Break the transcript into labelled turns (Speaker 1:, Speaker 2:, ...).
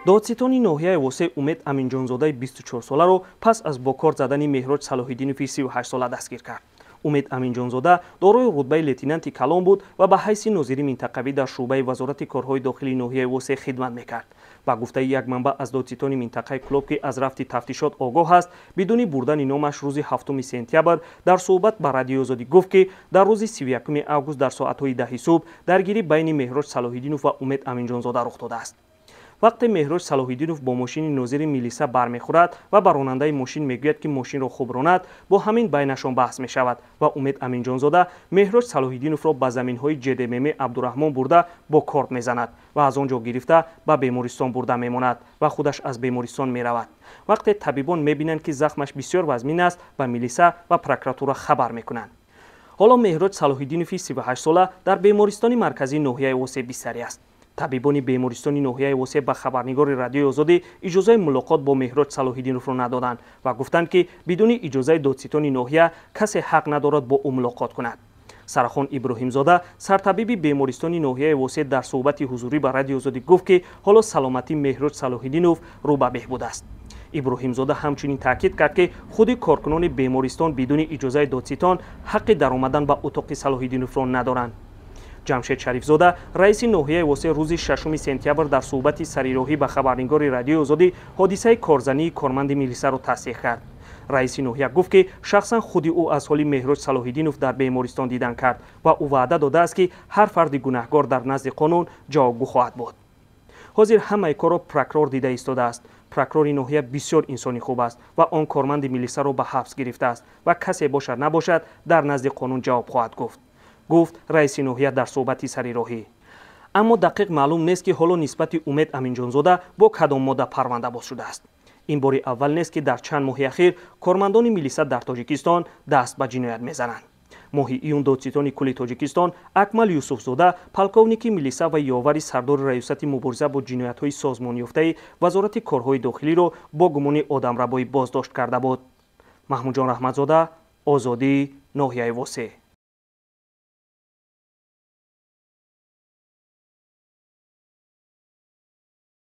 Speaker 1: دادستانی ناحیه واسه امید امینجانزاده 24 ساله رو پس از با کار زدن مهراج صلاح‌الدینوف 38 ساله دستگیر کرد. امید امینجانزاده دارای رتبه لتینانتی کلان بود و به حیث ناظر منطقوی در شعبه وزارت کارهای داخلی ناحیه واسه خدمت میکرد. با گفته یک منبع از دادستان منطقه کلوب که از رفت تفتیشات آگاه است، بدون بردن نامش روز 7 سپتامبر در صحبت با رادیو آزادی گفت که در روز 31 آگوست در ساعت‌های 10 صبح درگیری بین مهراج صلاح‌الدینوف و امید امینجانزاده رخ داده است. وقتی مهراج صلاح‌الدینوف با ماشین ناظر میلیسا برمیخورد و بر راننده ماشین میگوید که ماشین را خوب راند، با همین بینشان بحث میشود و امید امینجانزاده مهراج صلاح‌الدینوف را به زمین‌های جدمم عبدالرحمن برده با کارت میزند و از آنجا گرفته به بیمارستان برده میماند و خودش از بیمارستان میرود. وقتی طبیبان میبینند که زخمش بسیار وزمین است، به میلیسا و پروکراتوره خبر میکنند. حالا مهراج صلاح‌الدینوف 38 ساله در بیمارستان مرکزی ناحیه واسه بستری است. طبیبان بیمارستان ناحیه واسه به خبرنگار رادیو آزادی اجازه ملاقات با مهراج صلاح‌الدینوف را ندادند و گفتند که بدون اجازه دادستان ناحیه کسی حق ندارد با او ملاقات کند. سرخان ابراهیم زاده سرطبیب بیمارستان ناحیه واسه در صحبت حضوری با رادیو آزادی گفت که حالا سلامتی مهراج صلاح‌الدینوف رو به بهبود است. ابراهیم زاده همچنین تاکید کرد که خود کارکنان بیمارستان بدون اجازه دادستان حق در آمدن به اتاق صلاح‌الدینوف را ندارند. جمشید شریفزاده رئیس ناحیه واسه روز 6 سپتامبر در صحبت سریراهی به خبرنگار رادیو آزادی حادثه کارزنی کارمند میلیسا را تصدیق کرد. رئیس ناحیه گفت که شخصا خود او از حال مهراج صلاح‌الدینوف در بیمارستان دیدن کرد و او وعده داده است که هر فرد گناهکار در نزد قانون جوابگو خواهد بود. حاضر همه کار را پروکرور دیده ایستاده است. پروکرور ناحیه بسیار انسانی خوب است و آن کارمند میلیسا را به حبس گرفته است و کسی باشد نباشد در نزد قانون جواب خواهد گفت رئیس ناحیه در صحبتی سریراهی. اما دقیق معلوم نیست که حالا نسبت امید امینجانزاده با کدام ماده پرونده باز شده است. این بار اول نیست که در چند ماه اخیر کارمندان میلیسا در تاجیکستان دست به جنایت میزنند. ماه ایون دادستان کل تاجیکستان اکمل یوسفزاده پالکونیک میلیسا و یاور سردار ریاست مبارزه با جنایت‌های سازمان یافته وزارت کارهای داخلی را با گمان آدمربایی بازداشت کرده بود. محمود جان رحمتزاده، آزادی، ناحیه واسه.